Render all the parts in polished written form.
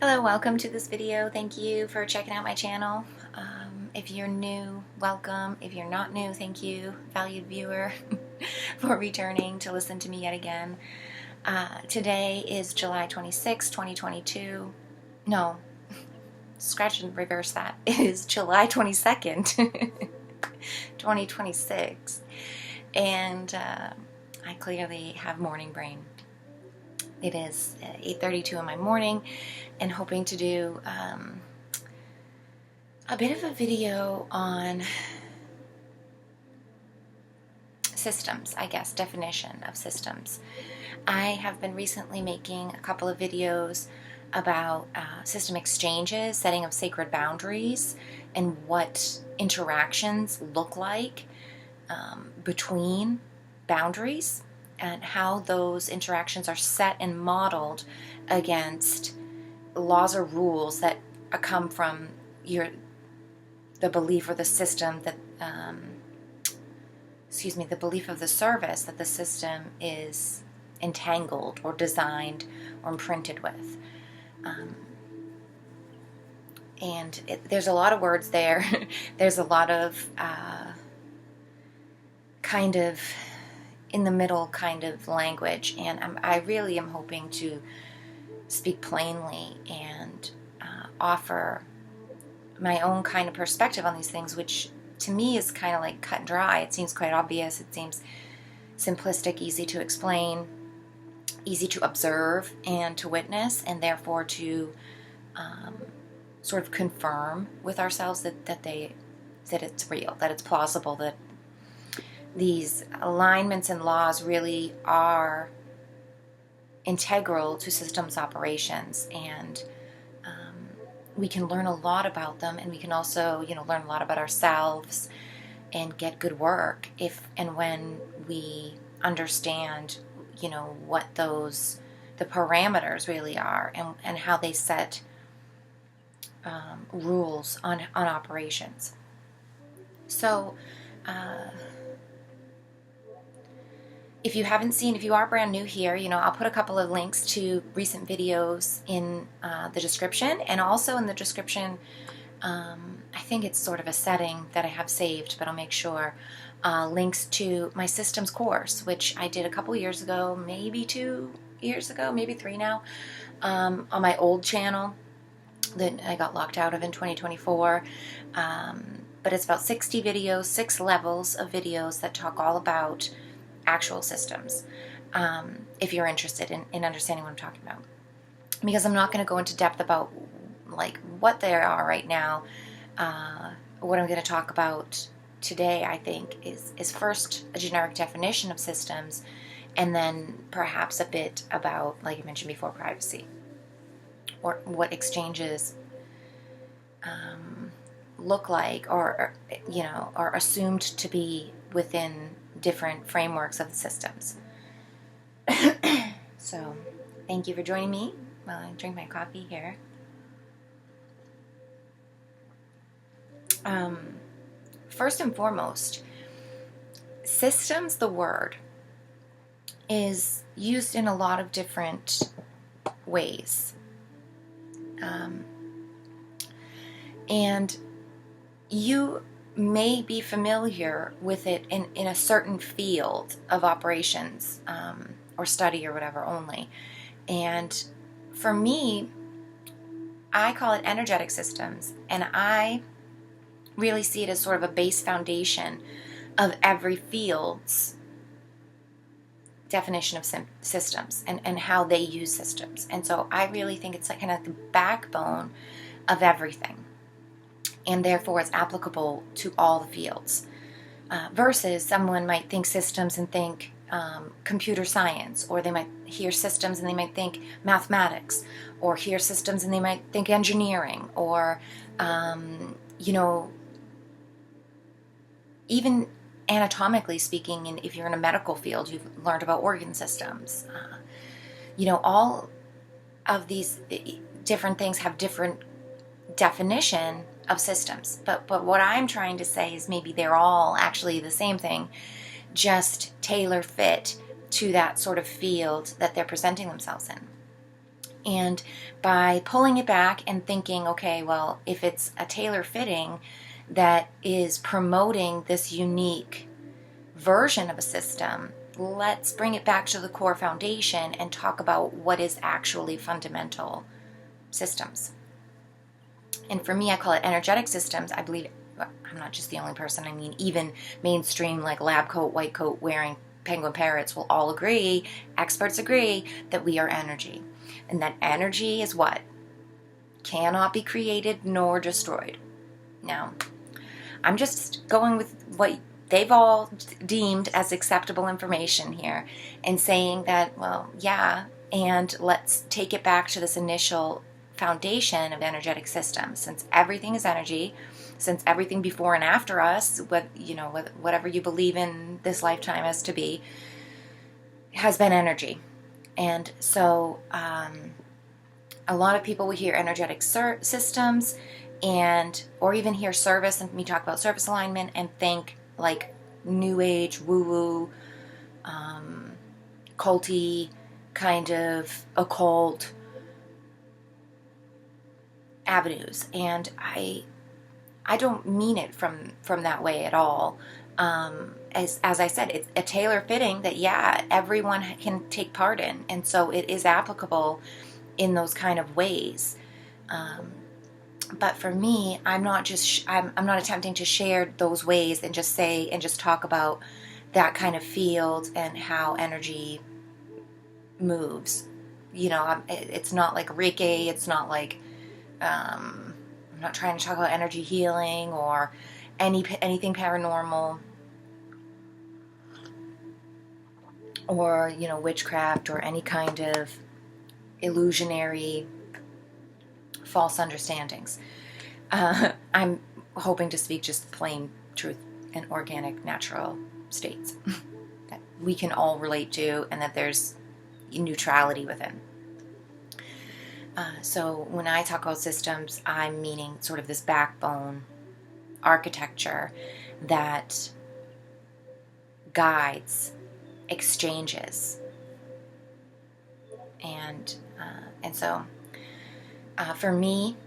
Hello, welcome to this video. Thank you for checking out my channel. If you're new, welcome. If you're not new, thank you, valued viewer, for returning to listen to me yet again. Today is July 26, 2022. No, scratch and reverse that. It is July 22nd, 2026. And I clearly have morning brain. It is 8:32 in my morning, and hoping to do a bit of a video on systems, I guess, definition of systems. I have been recently making a couple of videos about system exchanges, setting of sacred boundaries, and what interactions look like between boundaries, and how those interactions are set and modeled against laws or rules that come from the belief or the system that, the belief of the service that the system is entangled or designed or imprinted with. There's a lot of words there. There's a lot of kind of in the middle kind of language, and I really am hoping to speak plainly and offer my own kind of perspective on these things, which to me is kind of like cut and dry. It seems quite obvious. It seems simplistic, easy to explain, easy to observe and to witness, and therefore to sort of confirm with ourselves that it's real, that it's plausible, that these alignments and laws really are integral to systems operations, and we can learn a lot about them, and we can also, learn a lot about ourselves and get good work if and when we understand, what the parameters really are, and how they set rules on operations. So, if you are brand new here, I'll put a couple of links to recent videos in the description, and also in the description, I think it's sort of a setting that I have saved, but I'll make sure, links to my systems course, which I did a couple years ago, maybe 2 years ago, maybe 3 now, on my old channel that I got locked out of in 2024. But it's about 60 videos, 6 levels of videos that talk all about actual systems, if you're interested in understanding what I'm talking about. Because I'm not going to go into depth about like what they are right now. What I'm going to talk about today, I think, is first a generic definition of systems, and then perhaps a bit about, like I mentioned before, privacy, or what exchanges look like, or are assumed to be within different frameworks of the systems. So, thank you for joining me while I drink my coffee here. First and foremost, systems, the word, is used in a lot of different ways. And you may be familiar with it in a certain field of operations, or study or whatever only. And for me, I call it energetic systems, and I really see it as sort of a base foundation of every field's definition of systems and how they use systems. And so I really think it's like kind of the backbone of everything, and therefore it's applicable to all the fields. Versus someone might think systems and think computer science, or they might hear systems and they might think mathematics, or hear systems and they might think engineering, or even anatomically speaking, and if you're in a medical field, you've learned about organ systems. All of these different things have different definition of systems, but what I'm trying to say is maybe they're all actually the same thing, just tailor fit to that sort of field that they're presenting themselves in. And by pulling it back and thinking, okay, well, if it's a tailor fitting that is promoting this unique version of a system, let's bring it back to the core foundation and talk about what is actually fundamental systems. And for me, I call it energetic systems. I believe I'm not just the only person. I mean, even mainstream like lab coat, white coat wearing penguin parrots will all agree, experts agree, that we are energy. And that energy is what? Cannot be created nor destroyed. Now, I'm just going with what they've all deemed as acceptable information here and saying that, well, yeah, and let's take it back to this initial foundation of energetic systems. Since everything is energy, since everything before and after us, whatever you believe in this lifetime as to be, has been energy. And so a lot of people will hear energetic systems or even hear service, and me talk about service alignment, and think like new age, woo-woo, culty, kind of occult avenues. And I don't mean it from that way at all. As I said, it's a tailor fitting that, yeah, everyone can take part in, and so it is applicable in those kind of ways. But for me, I'm not attempting to share those ways and just talk about that kind of field and how energy moves. It's not like Reiki. It's not like I'm not trying to talk about energy healing or anything paranormal or witchcraft or any kind of illusionary false understandings. I'm hoping to speak just plain truth and organic natural states that we can all relate to, and that there's neutrality within. So when I talk about systems, I'm meaning sort of this backbone architecture that guides exchanges. And so for me,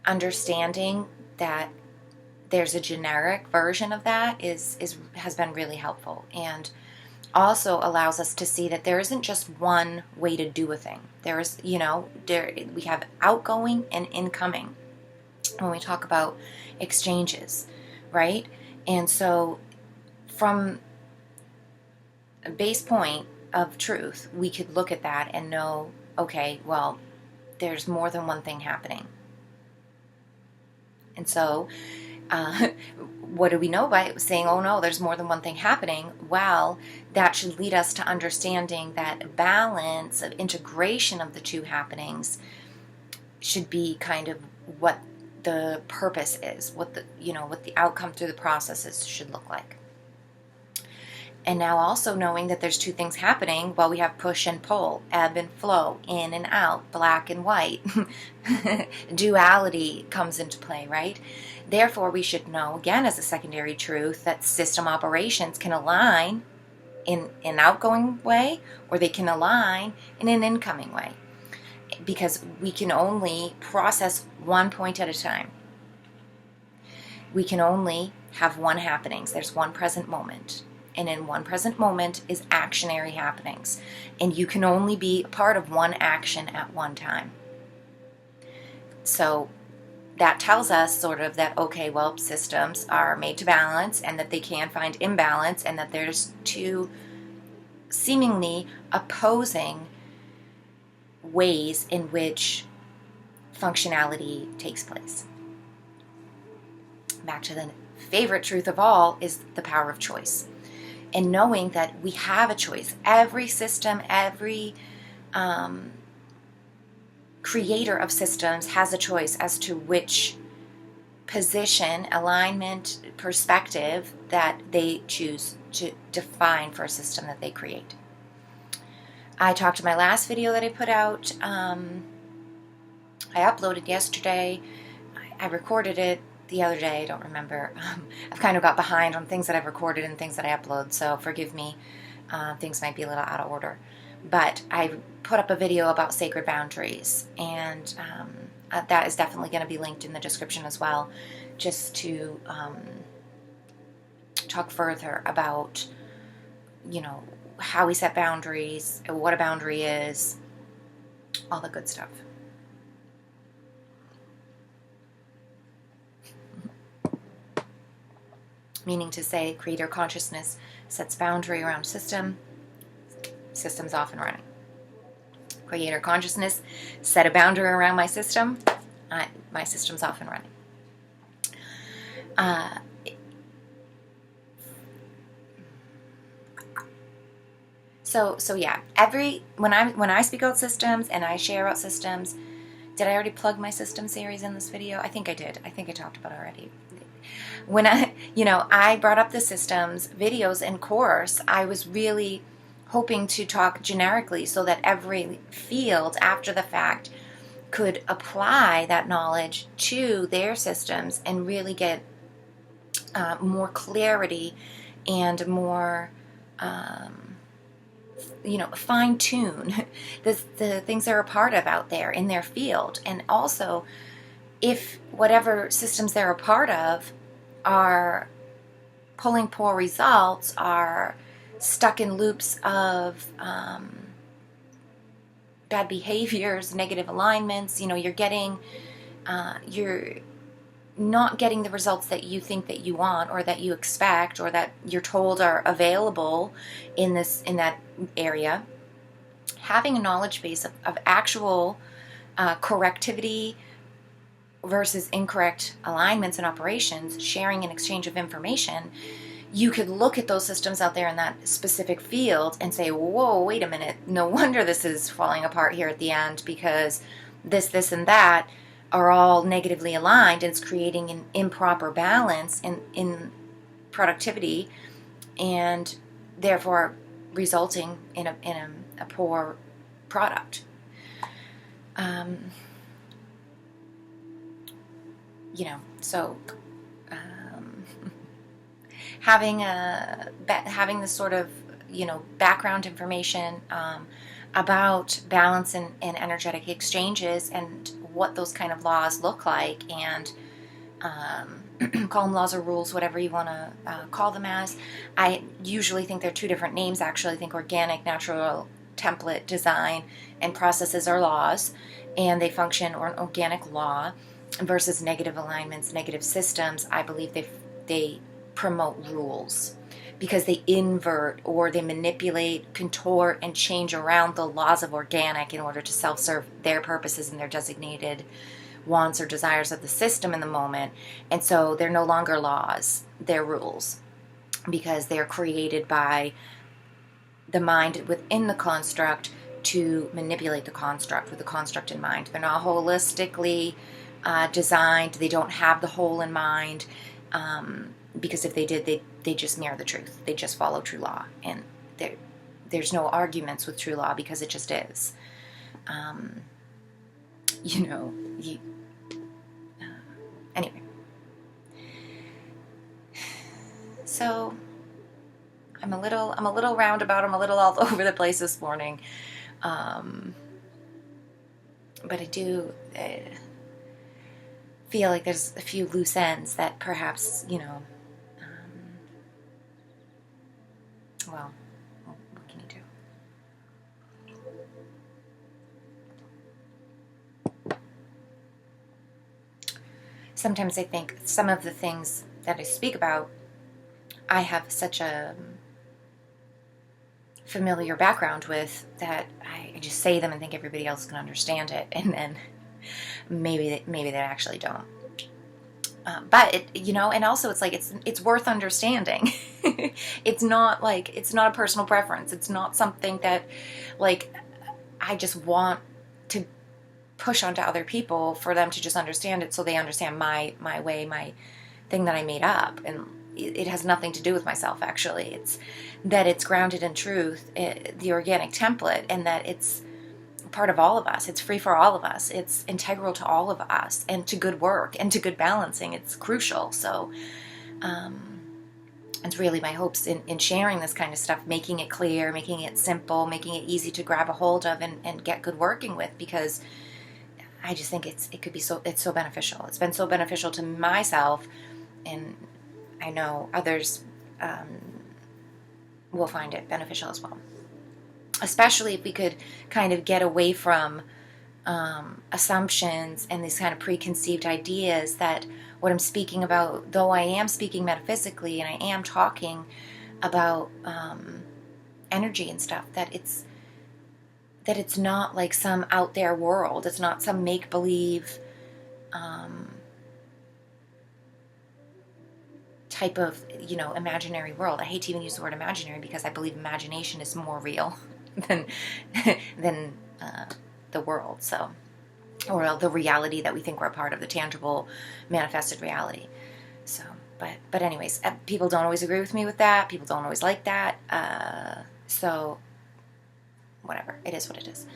understanding that there's a generic version of that has been really helpful, and also allows us to see that there isn't just one way to do a thing. We have outgoing and incoming when we talk about exchanges, right? And so from a base point of truth, we could look at that and know, okay, well, there's more than one thing happening. And so what do we know by saying, oh no, there's more than one thing happening? Well, that should lead us to understanding that balance of integration of the two happenings should be kind of what the purpose is, what the outcome through the processes should look like. And now also knowing that there's two things happening, well, we have push and pull, ebb and flow, in and out, black and white. Duality comes into play, right? Therefore, we should know, again, as a secondary truth, that system operations can align in an outgoing way, or they can align in an incoming way, because we can only process one point at a time. We can only have one happenings. There's one present moment. And in one present moment is actionary happenings. And you can only be a part of one action at one time. So that tells us sort of that, okay, well, systems are made to balance, and that they can find imbalance, and that there's two seemingly opposing ways in which functionality takes place. Back to the favorite truth of all is the power of choice. And knowing that we have a choice. Every system, every creator of systems has a choice as to which position, alignment, perspective that they choose to define for a system that they create. I talked in my last video that I put out. I uploaded yesterday. I recorded it the other day, I don't remember. I've kind of got behind on things that I've recorded and things that I upload, so forgive me. Things might be a little out of order. but I put up a video about sacred boundaries, and that is definitely going to be linked in the description as well, just to talk further about, you know, how we set boundaries, what a boundary is, all the good stuff. Meaning to say, creator consciousness sets boundary around system, system's off and running. Creator consciousness set a boundary around my system, my system's off and running. So yeah, when I speak about systems and I share about systems, did I already plug my system series in this video? I think I did. I think I talked about it already. When I brought up the systems videos and course, I was really hoping to talk generically so that every field after the fact could apply that knowledge to their systems and really get more clarity and more fine-tune the things they're a part of out there in their field. And also, if whatever systems they're a part of are pulling poor results, are stuck in loops of bad behaviors, negative alignments, you're not getting the results that you think that you want or that you expect or that you're told are available in that area. Having a knowledge base of actual correctivity versus incorrect alignments and operations, sharing and exchange of information, you could look at those systems out there in that specific field and say, whoa, wait a minute, no wonder this is falling apart here at the end, because this, and that are all negatively aligned, and it's creating an improper balance in productivity, and therefore resulting in a poor product. Having this sort of background information about balance and energetic exchanges and what those kind of laws look like, and call them laws or rules, whatever you want to call them as. I usually think they're two different names. Actually, I think organic, natural, template, design, and processes are laws, and they function, or an organic law, versus negative alignments, negative systems. I believe they promote rules, because they invert or they manipulate, contort, and change around the laws of organic in order to self-serve their purposes and their designated wants or desires of the system in the moment. And so they're no longer laws, they're rules, because they're created by the mind within the construct to manipulate the construct with the construct in mind. They're not holistically designed. They don't have the whole in mind, because if they did, they just mirror the truth. They just follow true law, and there's no arguments with true law, because it just is. Anyway, so I'm a little roundabout. I'm a little all over the place this morning, but I do feel like there's a few loose ends that perhaps well, what can you do? Sometimes I think some of the things that I speak about, I have such a familiar background with, that I just say them and think everybody else can understand it, and then maybe they actually don't. But and also it's like it's worth understanding. It's not a personal preference. It's not something that I just want to push onto other people for them to just understand it, so they understand my way, my thing that I made up. And it has nothing to do with myself, actually. It's that it's grounded in truth, the organic template, and that it's part of all of us. It's free for all of us. It's integral to all of us, and to good work and to good balancing. It's crucial. So It's really my hopes in sharing this kind of stuff, making it clear, making it simple, making it easy to grab a hold of and get good working with, because I just think it's so beneficial. It's been so beneficial to myself, and I know others will find it beneficial as well. Especially if we could kind of get away from assumptions and these kind of preconceived ideas that what I'm speaking about, though I am speaking metaphysically and I am talking about energy and stuff, that it's not like some out there world. It's not some make-believe type of, imaginary world. I hate to even use the word imaginary, because I believe imagination is more real than than the world. So, or the reality that we think we're a part of, the tangible, manifested reality. So, but anyways, people don't always agree with me with that. People don't always like that. So, whatever. It is what it is.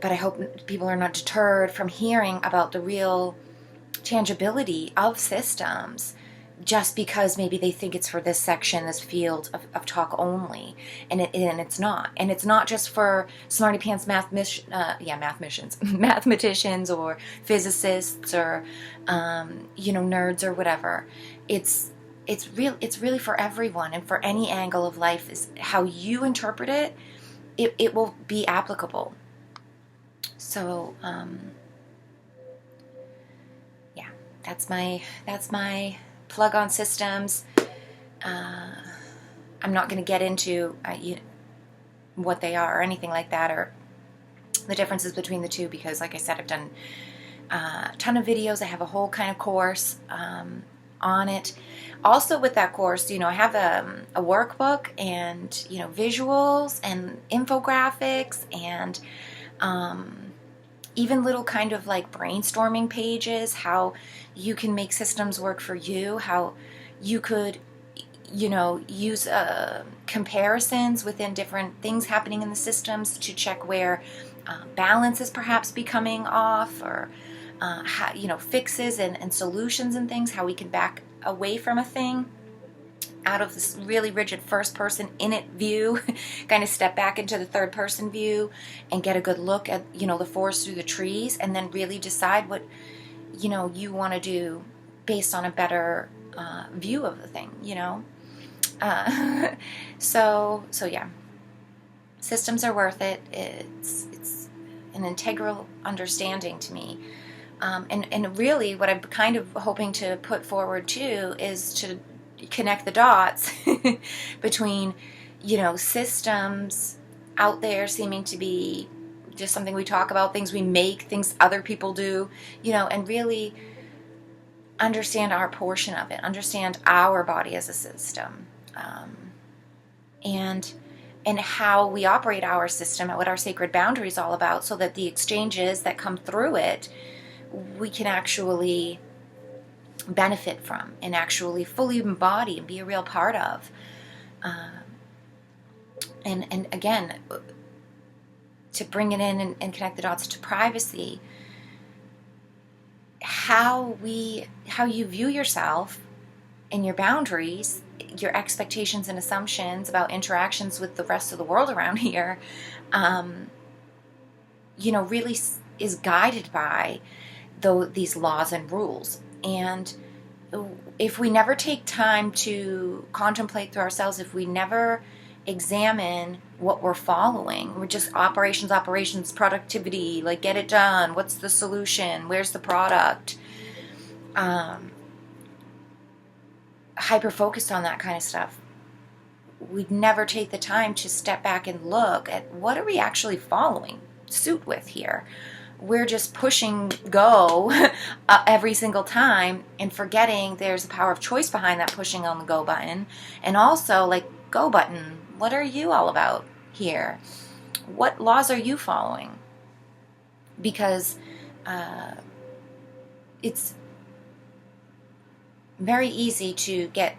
But I hope people are not deterred from hearing about the real tangibility of systems, just because maybe they think it's for this section, this field of talk only, and it's not. And it's not just for smarty pants mathematicians or physicists or nerds or whatever. It's really for everyone, and for any angle of life. Is how you interpret it, it will be applicable. So yeah, that's my plug on systems. I'm not going to get into what they are or anything like that, or the differences between the two, because like I said, I've done a ton of videos. I have a whole kind of course on it. Also with that course, I have a workbook and visuals and infographics and even little kind of like brainstorming pages, how you can make systems work for you, how you could, use comparisons within different things happening in the systems to check where balance is perhaps becoming off, or how, fixes and solutions and things, how we can back away from a thing out of this really rigid first person in it view, kind of step back into the third person view and get a good look at, the forest through the trees, and then really decide what, you want to do based on a better view of the thing, So yeah, systems are worth it. It's an integral understanding to me. And really what I'm kind of hoping to put forward too is to connect the dots between, systems out there seeming to be just something we talk about, things we make, things other people do, and really understand our portion of it, understand our body as a system, and how we operate our system and what our sacred boundary is all about, so that the exchanges that come through it, we can actually benefit from and actually fully embody and be a real part of. And again, to bring it in and connect the dots to privacy, how you view yourself and your boundaries, your expectations and assumptions about interactions with the rest of the world around here, really is guided by these laws and rules. And if we never take time to contemplate through ourselves, if we never examine what we're following, we're just operations, productivity, like get it done, what's the solution, where's the product, hyper focused on that kind of stuff, we'd never take the time to step back and look at what are we actually following suit with here. We're just pushing go every single time and forgetting there's a power of choice behind that pushing on the go button. And also, like, go button, what are you all about here? What laws are you following? Because it's very easy to get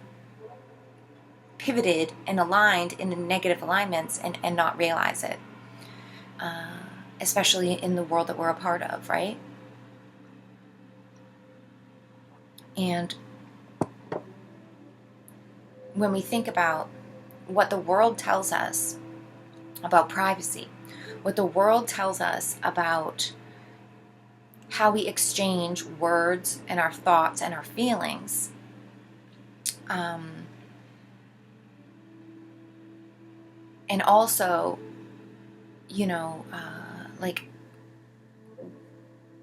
pivoted and aligned in negative alignments and not realize it. Especially in the world that we're a part of, right? And when we think about what the world tells us about privacy, what the world tells us about how we exchange words and our thoughts and our feelings, and also, like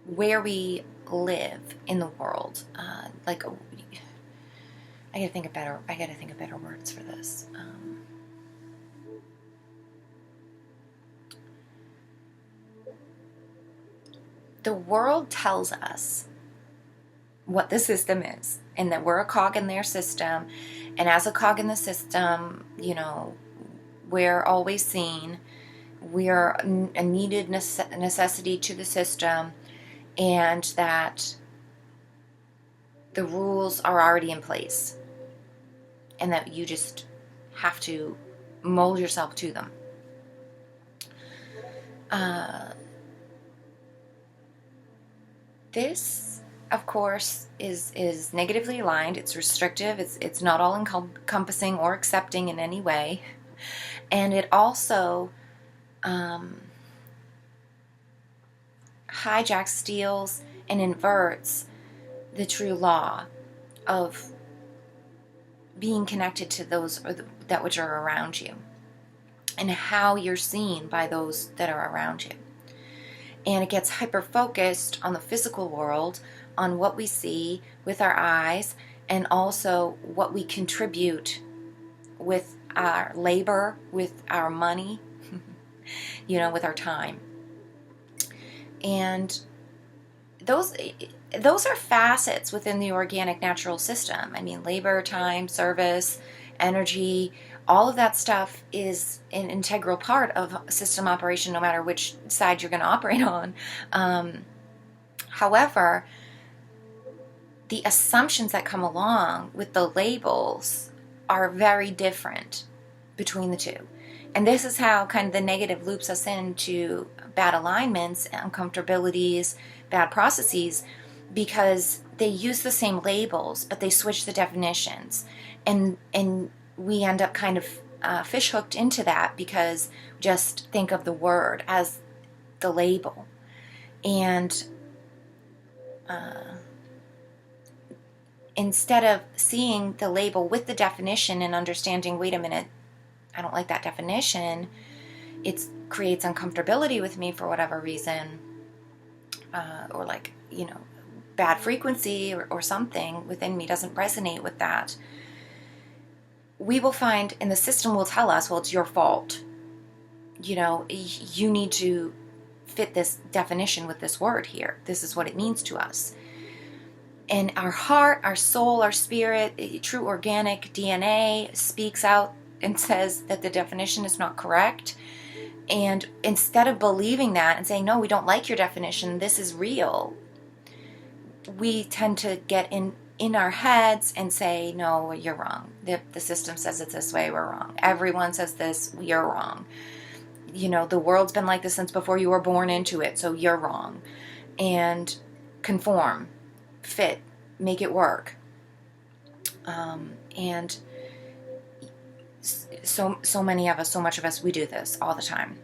where we live in the world. Like, I gotta think of better words for this. The world tells us what the system is, and that we're a cog in their system, and as a cog in the system, we're always seen. We are a needed necessity to the system, and that the rules are already in place, and that you just have to mold yourself to them. This, of course, is negatively aligned. It's restrictive. It's not all encompassing or accepting in any way, and it also hijacks, steals, and inverts the true law of being connected to those that which are around you, and how you're seen by those that are around you. And it gets hyper-focused on the physical world, on what we see with our eyes, and also what we contribute with our labor, with our money, with our time. And those are facets within the organic natural system. I mean, labor, time, service, energy, all of that stuff is an integral part of system operation, no matter which side you're going to operate on. However, the assumptions that come along with the labels are very different between the two. And this is how kind of the negative loops us into bad alignments, uncomfortabilities, bad processes, because they use the same labels, but they switch the definitions. And we end up kind of fish hooked into that, because just think of the word as the label. And instead of seeing the label with the definition and understanding, wait a minute, I don't like that definition, it creates uncomfortability with me for whatever reason, or bad frequency or something within me doesn't resonate with that, we will find, and the system will tell us, well, it's your fault. You need to fit this definition with this word here. This is what it means to us. And our heart, our soul, our spirit, true organic DNA speaks out and says that the definition is not correct. And instead of believing that and saying, no, we don't like your definition, this is real, we tend to get in our heads and say, no, you're wrong. The system says it's this way, we're wrong. Everyone says this, you're wrong. The world's been like this since before you were born into it, so you're wrong. And conform, fit, make it work. And so many of us, so much of us, we do this all the time.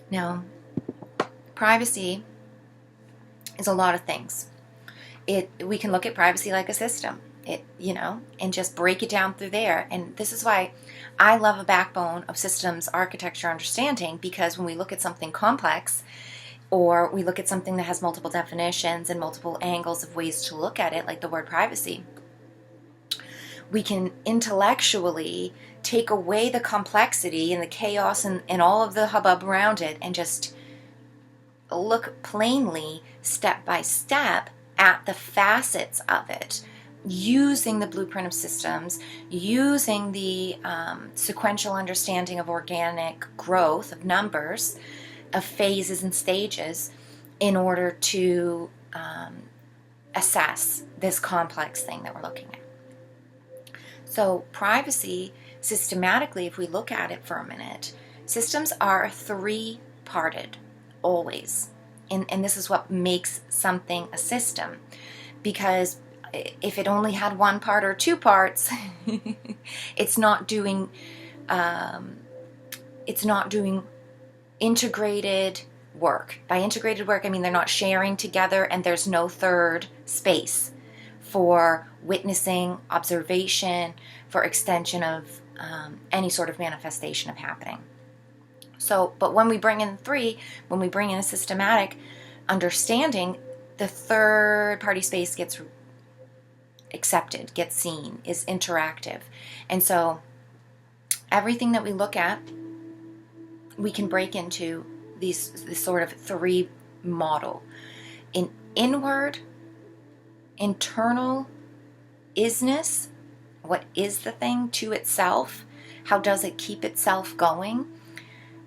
Now, privacy is a lot of things. We can look at privacy like a system, and just break it down through there. And this is why I love a backbone of systems architecture understanding, because when we look at something complex, or we look at something that has multiple definitions and multiple angles of ways to look at it, like the word privacy, we can intellectually take away the complexity and the chaos and all of the hubbub around it, and just look plainly, step by step, at the facets of it, using the blueprint of systems, using the sequential understanding of organic growth, of numbers, of phases and stages, in order to assess this complex thing that we're looking at. So privacy, systematically, if we look at it for a minute, systems are three-parted, always. And this is what makes something a system. Because if it only had one part or two parts, it's not doing integrated work. By integrated work, I mean they're not sharing together, and there's no third space for witnessing, observation, for extension of any sort of manifestation of happening. So, but when we bring in three, when we bring in a systematic understanding, the third party space gets accepted, gets seen, is interactive. And so everything that we look at, we can break into this sort of three model. In inward, internal isness, what is the thing to itself? How does it keep itself going?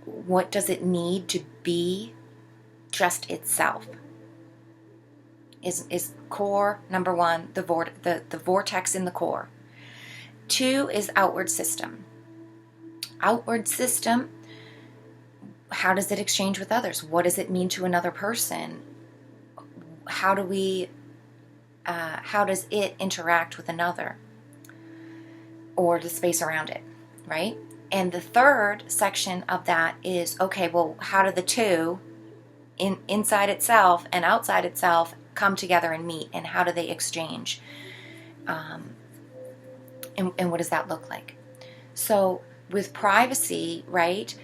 What does it need to be just itself? Is core number one, the vortex in the core. Two is outward system. Outward system, how does it exchange with others? What does it mean to another person? How does it interact with another or the space around it, right? And the third section of that is, okay, well, how do the two inside itself and outside itself come together and meet, and how do they exchange? And what does that look like? So with privacy, right,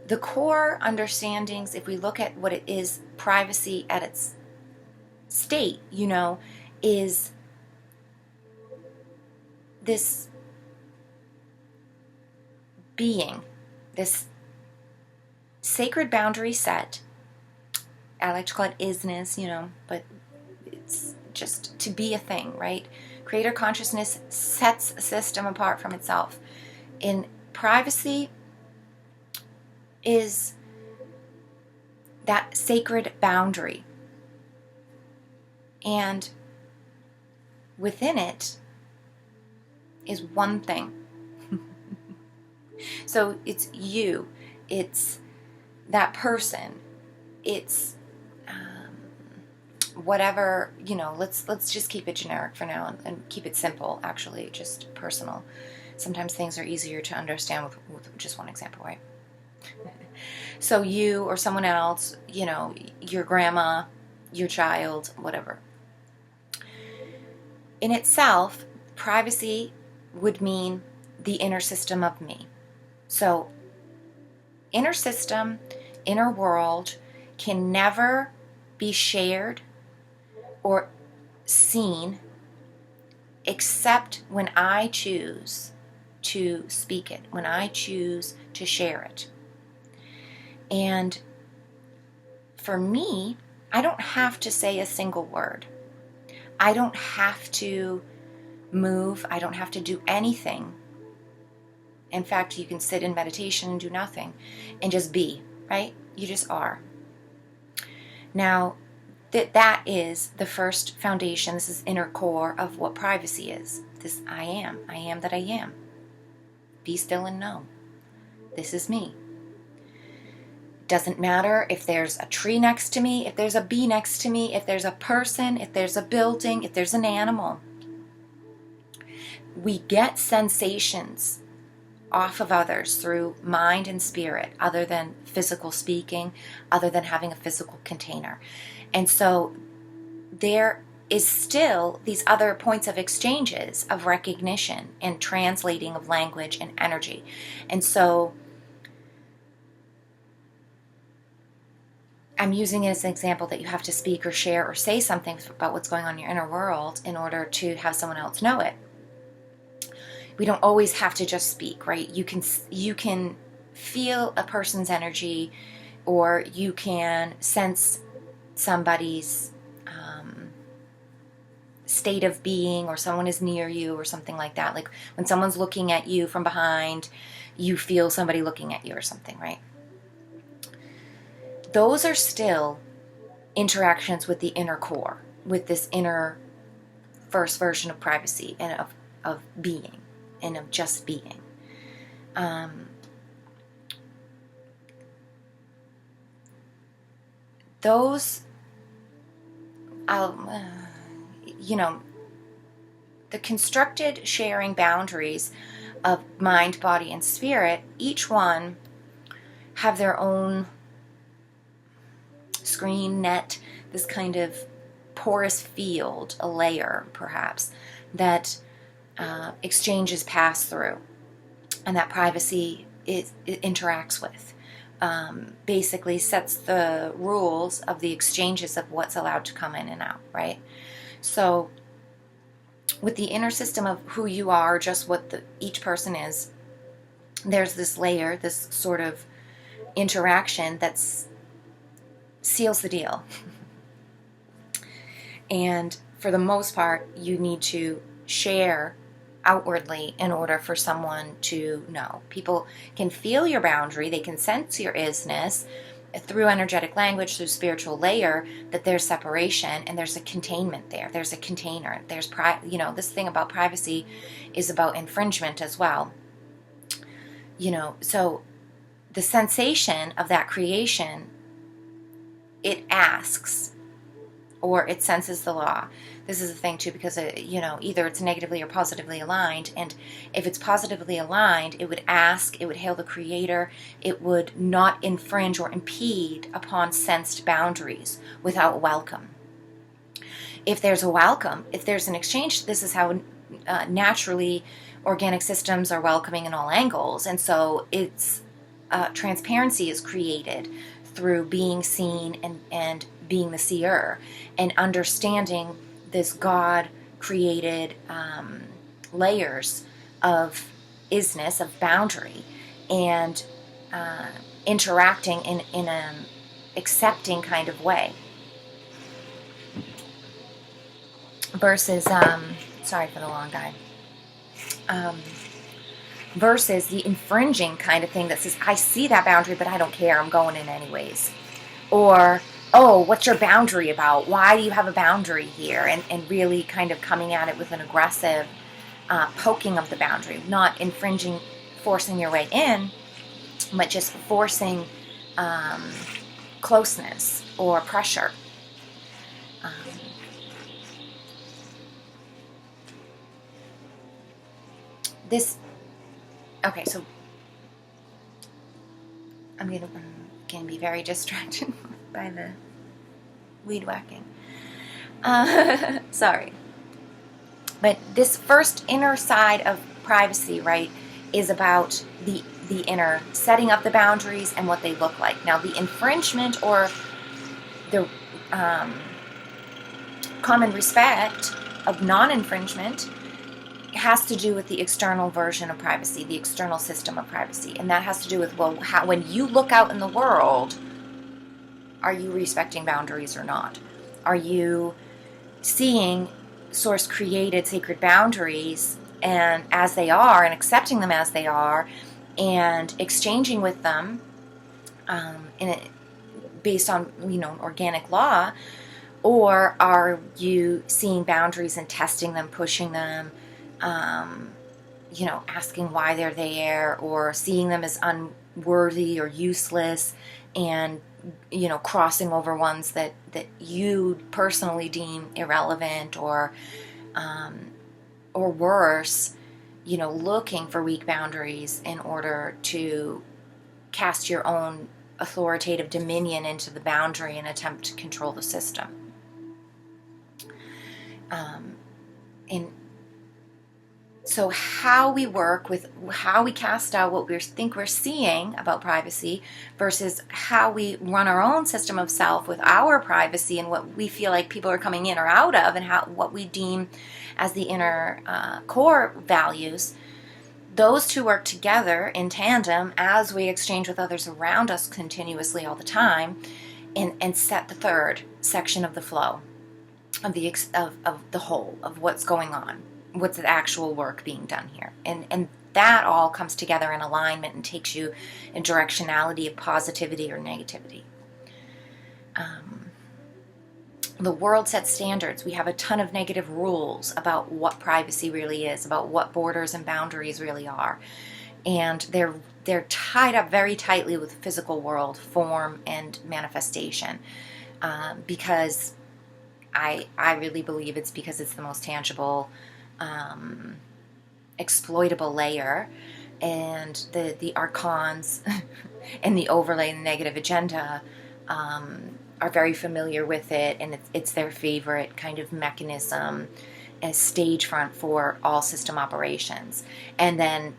the core understandings, if we look at what it is, privacy at its state, is this being, this sacred boundary set. I like to call it isness, but it's just to be a thing, right? Creator consciousness sets a system apart from itself. In privacy is that sacred boundary. And within it is one thing. So it's you, it's that person, it's whatever, let's just keep it generic for now and keep it simple, actually, just personal. Sometimes things are easier to understand with just one example, right? So you or someone else, your grandma, your child, whatever. In itself, privacy would mean the inner system of me. So inner system, inner world can never be shared or seen except when I choose to speak it, when I choose to share it. And for me, I don't have to say a single word. I don't have to move. I don't have to do anything. In fact, you can sit in meditation and do nothing and just be, right? You just are. Now, that is the first foundation. This is inner core of what privacy is. This I am that I am. Be still and know. This is me. Doesn't matter if there's a tree next to me, if there's a bee next to me, if there's a person, if there's a building, if there's an animal. We get sensations off of others through mind and spirit, other than physical speaking, other than having a physical container. And so there is still these other points of exchanges of recognition and translating of language and energy. And so I'm using it as an example that you have to speak or share or say something about what's going on in your inner world in order to have someone else know it. We don't always have to just speak, right? You can feel a person's energy, or you can sense somebody's state of being, or someone is near you or something like that. Like when someone's looking at you from behind, you feel somebody looking at you or something, right? Those are still interactions with the inner core, with this inner first version of privacy and of being and of just being. Those, the constructed sharing boundaries of mind, body, and spirit, each one have their own screen, net, this kind of porous field, a layer perhaps, that exchanges pass through and that privacy it interacts with. Basically sets the rules of the exchanges of what's allowed to come in and out, right? So with the inner system of who you are, just what each person is, there's this layer, this sort of interaction that seals the deal. And for the most part, you need to share outwardly in order for someone to know. People can feel your boundary, they can sense your isness through energetic language, through spiritual layer, that there's separation and there's a containment there. There's a container. There's this thing about privacy is about infringement as well. So the sensation of that creation, it asks, or it senses the law. This is the thing too, because either it's negatively or positively aligned, and if it's positively aligned, it would ask, it would hail the creator, it would not infringe or impede upon sensed boundaries without welcome. If there's a welcome, if there's an exchange, this is how naturally organic systems are welcoming in all angles, and so it's transparency is created through being seen and being the seer and understanding this God-created layers of isness, of boundary, and interacting in an accepting kind of way. Versus, sorry for the long guy, versus the infringing kind of thing that says, I see that boundary, but I don't care, I'm going in anyways. Or, oh, what's your boundary about? Why do you have a boundary here? And really kind of coming at it with an aggressive poking of the boundary, not infringing, forcing your way in, but just forcing closeness or pressure. Okay, so I'm going to be very distracted by the weed whacking. Sorry. But this first inner side of privacy, right, is about the inner, setting up the boundaries and what they look like. Now, the infringement or the common respect of non-infringement has to do with the external version of privacy, the external system of privacy. And that has to do with, when you look out in the world, are you respecting boundaries or not? Are you seeing source-created sacred boundaries and as they are, and accepting them as they are, and exchanging with them based on organic law? Or are you seeing boundaries and testing them, pushing them, asking why they're there, or seeing them as unworthy or useless, and crossing over ones that you personally deem irrelevant, or worse, looking for weak boundaries in order to cast your own authoritative dominion into the boundary and attempt to control the system. So how we work with, how we cast out what we think we're seeing about privacy versus how we run our own system of self with our privacy and what we feel like people are coming in or out of, and what we deem as the inner core values, those two work together in tandem as we exchange with others around us continuously all the time, and set the third section of the flow of the whole of what's going on. What's the actual work being done here? And that all comes together in alignment and takes you in directionality of positivity or negativity. The world sets standards. We have a ton of negative rules about what privacy really is, about what borders and boundaries really are. And they're tied up very tightly with the physical world, form and manifestation. Because I really believe it's because it's the most tangible exploitable layer, and the archons and the overlay and the negative agenda are very familiar with it, and it's their favorite kind of mechanism as stage front for all system operations. And then,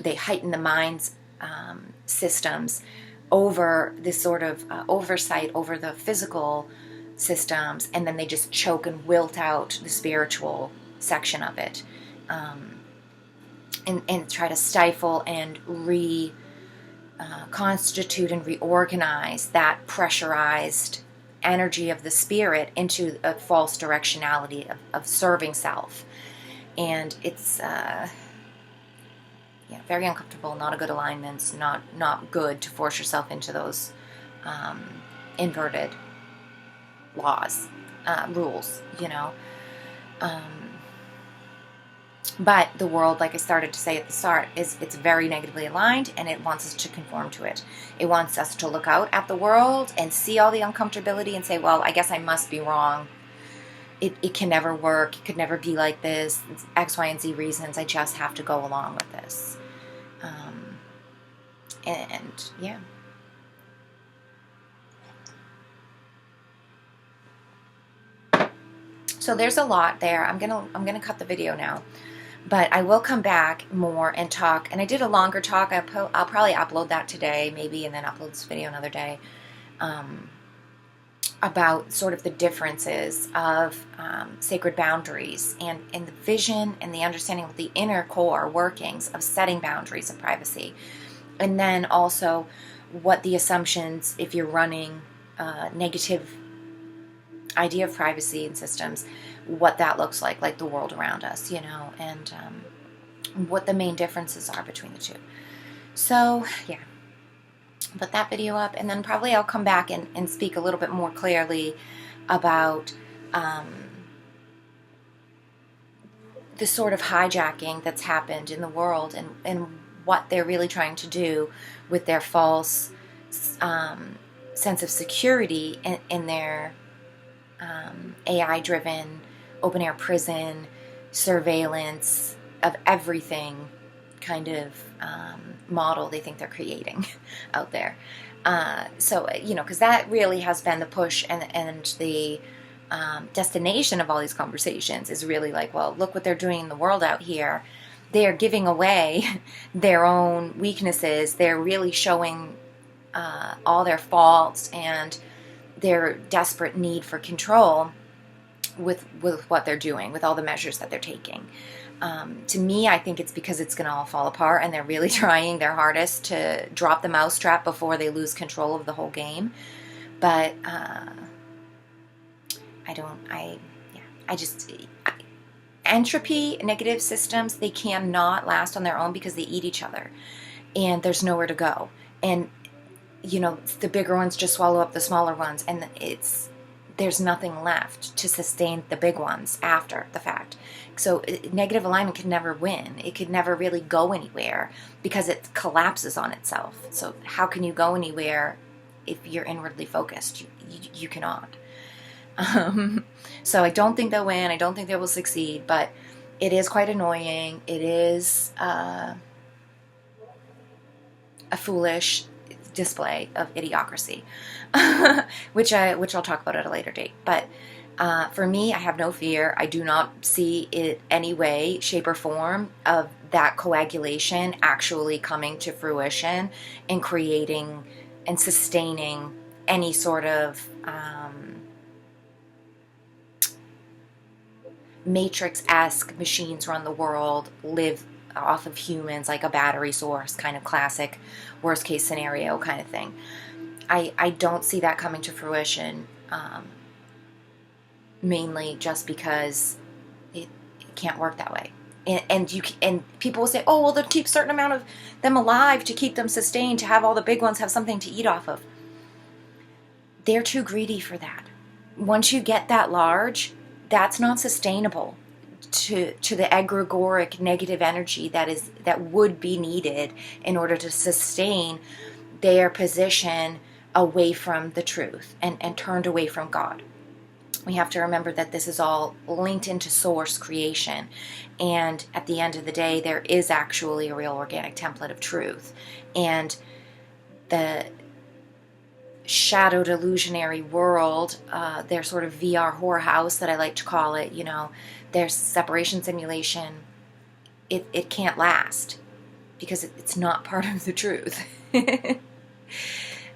they heighten the mind's systems over this sort of oversight over the physical systems, and then they just choke and wilt out the spiritual section of it, and try to stifle and constitute and reorganize that pressurized energy of the spirit into a false directionality of serving self. And it's very uncomfortable, not a good alignments, not good to force yourself into those inverted laws, rules, but the world, like I started to say at the start, it's very negatively aligned, and it wants us to conform to it. It wants us to look out at the world and see all the uncomfortability and say, well, I guess I must be wrong. It can never work. It could never be like this. It's X, Y, and Z reasons. I just have to go along with this. And yeah. So there's a lot there. I'm gonna cut the video now, but I will come back more and talk. And I did a longer talk. I'll probably upload that today, maybe, and then upload this video another day, about sort of the differences of sacred boundaries and the vision and the understanding of the inner core workings of setting boundaries of privacy. And then also what the assumptions, if you're running negative idea of privacy and systems, what that looks like the world around us, and what the main differences are between the two. So, yeah. Put that video up, and then probably I'll come back and speak a little bit more clearly about the sort of hijacking that's happened in the world, and what they're really trying to do with their false sense of security in their AI-driven open-air prison surveillance of everything kind of model they think they're creating out there. So, because that really has been the push and the destination of all these conversations is really like, well, look what they're doing in the world out here. They're giving away their own weaknesses. They're really showing all their faults and their desperate need for control with what they're doing, with all the measures that they're taking. To me, I think it's because it's going to all fall apart, and they're really trying their hardest to drop the mousetrap before they lose control of the whole game. But entropy, negative systems, they cannot last on their own because they eat each other, and there's nowhere to go. And the bigger ones just swallow up the smaller ones, and there's nothing left to sustain the big ones after the fact. So negative alignment can never win. It could never really go anywhere because it collapses on itself. So how can you go anywhere if you're inwardly focused? You cannot. So I don't think they'll win. I don't think they will succeed, but it is quite annoying. It is a foolish display of idiocracy, which I'll talk about at a later date. But for me, I have no fear. I do not see it any way, shape, or form of that coagulation actually coming to fruition and creating and sustaining any sort of Matrix-esque machines run the world, live off of humans like a battery source, kind of classic worst case scenario kind of thing. I don't see that coming to fruition, mainly just because it can't work that way. And people will say, oh, well, they'll keep a certain amount of them alive to keep them sustained, to have all the big ones have something to eat off of. They're too greedy for that. Once you get that large, that's not sustainable to the egregoric negative energy that would be needed in order to sustain their position away from the truth and turned away from God. we have to remember that this is all linked into source creation. And at the end of the day, there is actually a real organic template of truth. And the shadowed illusionary world, their sort of VR whorehouse that I like to call it, their separation simulation, it can't last because it's not part of the truth.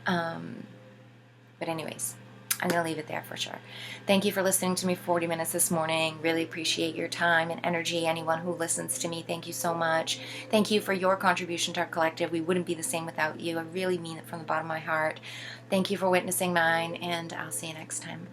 But anyways, I'm going to leave it there for sure. Thank you for listening to me 40 minutes this morning. Really appreciate your time and energy. Anyone who listens to me, thank you so much. Thank you for your contribution to our collective. We wouldn't be the same without you. I really mean it from the bottom of my heart. Thank you for witnessing mine, and I'll see you next time.